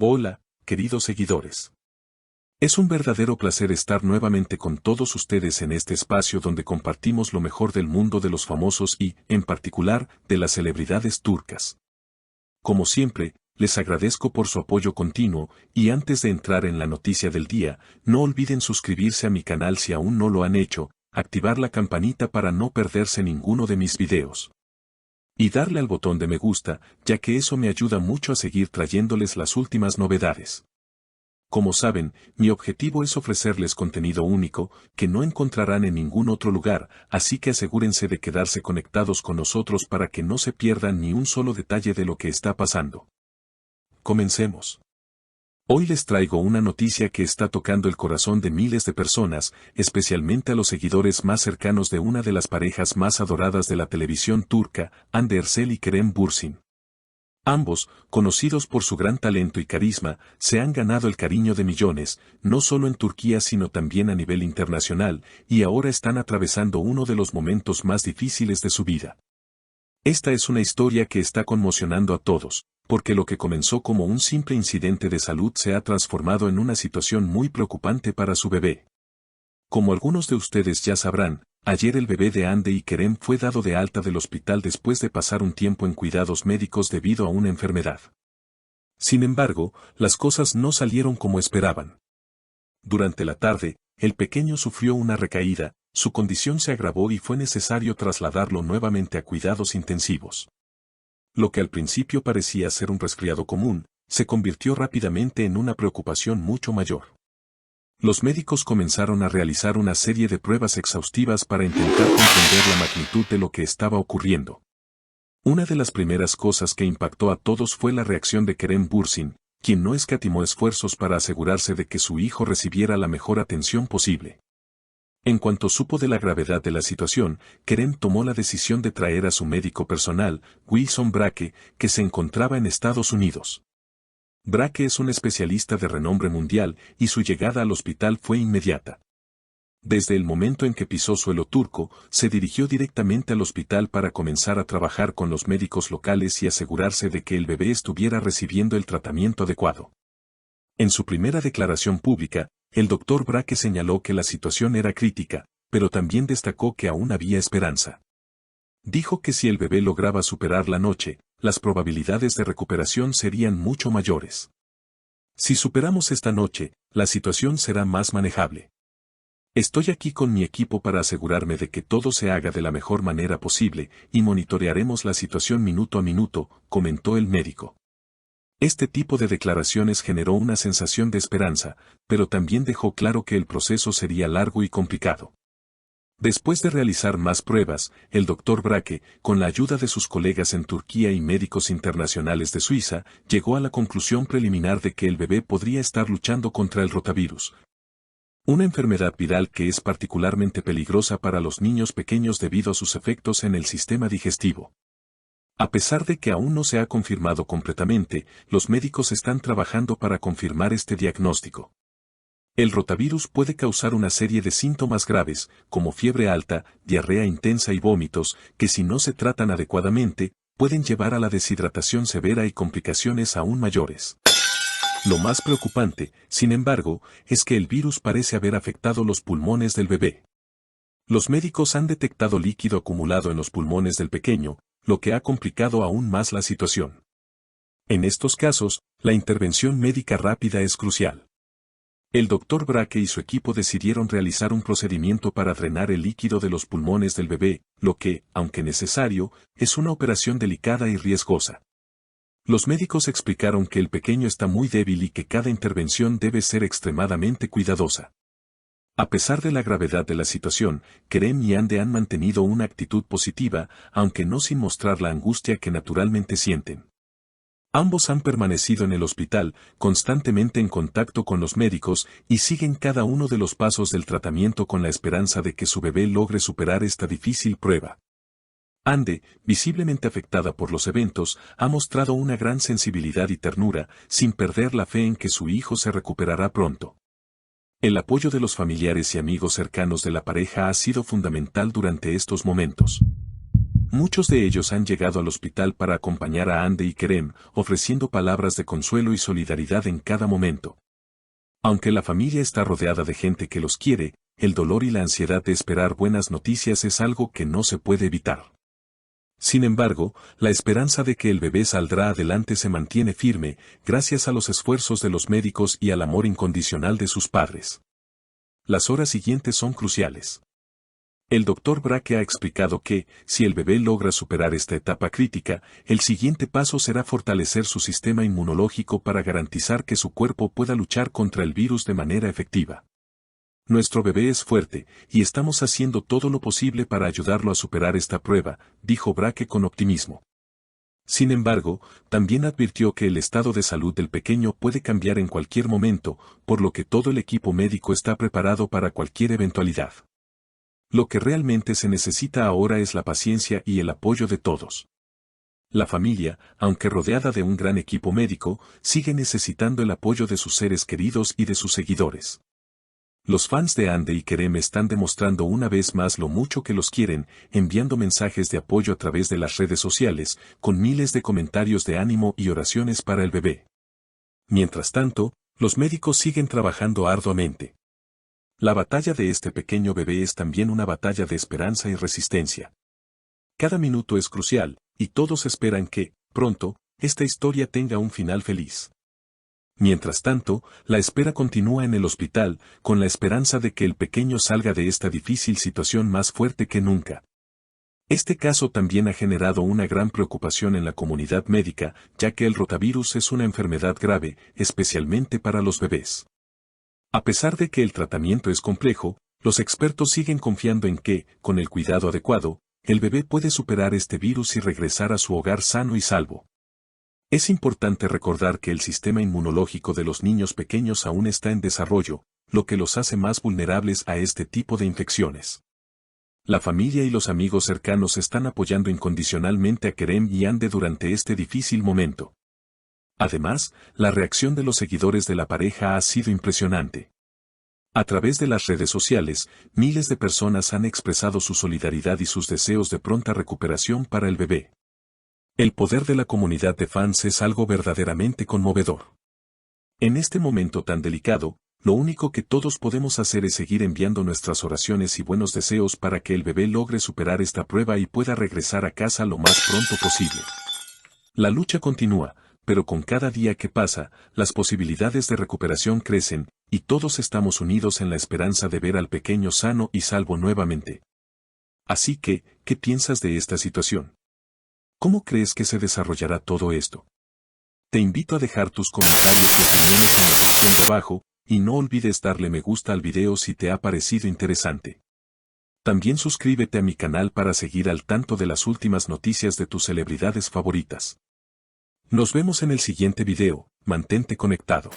Hola, queridos seguidores. Es un verdadero placer estar nuevamente con todos ustedes en este espacio donde compartimos lo mejor del mundo de los famosos y, en particular, de las celebridades turcas. Como siempre, les agradezco por su apoyo continuo, y antes de entrar en la noticia del día, no olviden suscribirse a mi canal si aún no lo han hecho, activar la campanita para no perderse ninguno de mis videos. Y darle al botón de me gusta, ya que eso me ayuda mucho a seguir trayéndoles las últimas novedades. Como saben, mi objetivo es ofrecerles contenido único, que no encontrarán en ningún otro lugar, así que asegúrense de quedarse conectados con nosotros para que no se pierdan ni un solo detalle de lo que está pasando. Comencemos. Hoy les traigo una noticia que está tocando el corazón de miles de personas, especialmente a los seguidores más cercanos de una de las parejas más adoradas de la televisión turca, Hande Erçel y Kerem Bürsin. Ambos, conocidos por su gran talento y carisma, se han ganado el cariño de millones, no solo en Turquía sino también a nivel internacional, y ahora están atravesando uno de los momentos más difíciles de su vida. Esta es una historia que está conmocionando a todos, porque lo que comenzó como un simple incidente de salud se ha transformado en una situación muy preocupante para su bebé. Como algunos de ustedes ya sabrán, ayer el bebé de Hande y Kerem fue dado de alta del hospital después de pasar un tiempo en cuidados médicos debido a una enfermedad. Sin embargo, las cosas no salieron como esperaban. Durante la tarde, el pequeño sufrió una recaída, su condición se agravó y fue necesario trasladarlo nuevamente a cuidados intensivos. Lo que al principio parecía ser un resfriado común, se convirtió rápidamente en una preocupación mucho mayor. Los médicos comenzaron a realizar una serie de pruebas exhaustivas para intentar comprender la magnitud de lo que estaba ocurriendo. Una de las primeras cosas que impactó a todos fue la reacción de Kerem Bürsin, quien no escatimó esfuerzos para asegurarse de que su hijo recibiera la mejor atención posible. En cuanto supo de la gravedad de la situación, Kerem tomó la decisión de traer a su médico personal, Wilson Brake, que se encontraba en Estados Unidos. Brake es un especialista de renombre mundial y su llegada al hospital fue inmediata. Desde el momento en que pisó suelo turco, se dirigió directamente al hospital para comenzar a trabajar con los médicos locales y asegurarse de que el bebé estuviera recibiendo el tratamiento adecuado. En su primera declaración pública, el doctor Brake señaló que la situación era crítica, pero también destacó que aún había esperanza. Dijo que si el bebé lograba superar la noche, las probabilidades de recuperación serían mucho mayores. Si superamos esta noche, la situación será más manejable. Estoy aquí con mi equipo para asegurarme de que todo se haga de la mejor manera posible y monitorearemos la situación minuto a minuto, comentó el médico. Este tipo de declaraciones generó una sensación de esperanza, pero también dejó claro que el proceso sería largo y complicado. Después de realizar más pruebas, el Dr. Brake, con la ayuda de sus colegas en Turquía y médicos internacionales de Suiza, llegó a la conclusión preliminar de que el bebé podría estar luchando contra el rotavirus, una enfermedad viral que es particularmente peligrosa para los niños pequeños debido a sus efectos en el sistema digestivo. A pesar de que aún no se ha confirmado completamente, los médicos están trabajando para confirmar este diagnóstico. El rotavirus puede causar una serie de síntomas graves, como fiebre alta, diarrea intensa y vómitos, que si no se tratan adecuadamente, pueden llevar a la deshidratación severa y complicaciones aún mayores. Lo más preocupante, sin embargo, es que el virus parece haber afectado los pulmones del bebé. Los médicos han detectado líquido acumulado en los pulmones del pequeño, lo que ha complicado aún más la situación. En estos casos, la intervención médica rápida es crucial. El Dr. Brake y su equipo decidieron realizar un procedimiento para drenar el líquido de los pulmones del bebé, lo que, aunque necesario, es una operación delicada y riesgosa. Los médicos explicaron que el pequeño está muy débil y que cada intervención debe ser extremadamente cuidadosa. A pesar de la gravedad de la situación, Kerem y Hande han mantenido una actitud positiva, aunque no sin mostrar la angustia que naturalmente sienten. Ambos han permanecido en el hospital, constantemente en contacto con los médicos y siguen cada uno de los pasos del tratamiento con la esperanza de que su bebé logre superar esta difícil prueba. Hande, visiblemente afectada por los eventos, ha mostrado una gran sensibilidad y ternura, sin perder la fe en que su hijo se recuperará pronto. El apoyo de los familiares y amigos cercanos de la pareja ha sido fundamental durante estos momentos. Muchos de ellos han llegado al hospital para acompañar a Ande y Kerem, ofreciendo palabras de consuelo y solidaridad en cada momento. Aunque la familia está rodeada de gente que los quiere, el dolor y la ansiedad de esperar buenas noticias es algo que no se puede evitar. Sin embargo, la esperanza de que el bebé saldrá adelante se mantiene firme, gracias a los esfuerzos de los médicos y al amor incondicional de sus padres. Las horas siguientes son cruciales. El doctor Braque ha explicado que, si el bebé logra superar esta etapa crítica, el siguiente paso será fortalecer su sistema inmunológico para garantizar que su cuerpo pueda luchar contra el virus de manera efectiva. Nuestro bebé es fuerte, y estamos haciendo todo lo posible para ayudarlo a superar esta prueba, dijo Braque con optimismo. Sin embargo, también advirtió que el estado de salud del pequeño puede cambiar en cualquier momento, por lo que todo el equipo médico está preparado para cualquier eventualidad. Lo que realmente se necesita ahora es la paciencia y el apoyo de todos. La familia, aunque rodeada de un gran equipo médico, sigue necesitando el apoyo de sus seres queridos y de sus seguidores. Los fans de Ande y Kerem están demostrando una vez más lo mucho que los quieren, enviando mensajes de apoyo a través de las redes sociales, con miles de comentarios de ánimo y oraciones para el bebé. Mientras tanto, los médicos siguen trabajando arduamente. La batalla de este pequeño bebé es también una batalla de esperanza y resistencia. Cada minuto es crucial, y todos esperan que, pronto, esta historia tenga un final feliz. Mientras tanto, la espera continúa en el hospital, con la esperanza de que el pequeño salga de esta difícil situación más fuerte que nunca. Este caso también ha generado una gran preocupación en la comunidad médica, ya que el rotavirus es una enfermedad grave, especialmente para los bebés. A pesar de que el tratamiento es complejo, los expertos siguen confiando en que, con el cuidado adecuado, el bebé puede superar este virus y regresar a su hogar sano y salvo. Es importante recordar que el sistema inmunológico de los niños pequeños aún está en desarrollo, lo que los hace más vulnerables a este tipo de infecciones. La familia y los amigos cercanos están apoyando incondicionalmente a Kerem y Ande durante este difícil momento. Además, la reacción de los seguidores de la pareja ha sido impresionante. A través de las redes sociales, miles de personas han expresado su solidaridad y sus deseos de pronta recuperación para el bebé. El poder de la comunidad de fans es algo verdaderamente conmovedor. En este momento tan delicado, lo único que todos podemos hacer es seguir enviando nuestras oraciones y buenos deseos para que el bebé logre superar esta prueba y pueda regresar a casa lo más pronto posible. La lucha continúa, pero con cada día que pasa, las posibilidades de recuperación crecen, y todos estamos unidos en la esperanza de ver al pequeño sano y salvo nuevamente. Así que, ¿qué piensas de esta situación? ¿Cómo crees que se desarrollará todo esto? Te invito a dejar tus comentarios y opiniones en la sección de abajo, y no olvides darle me gusta al video si te ha parecido interesante. También suscríbete a mi canal para seguir al tanto de las últimas noticias de tus celebridades favoritas. Nos vemos en el siguiente video, mantente conectado.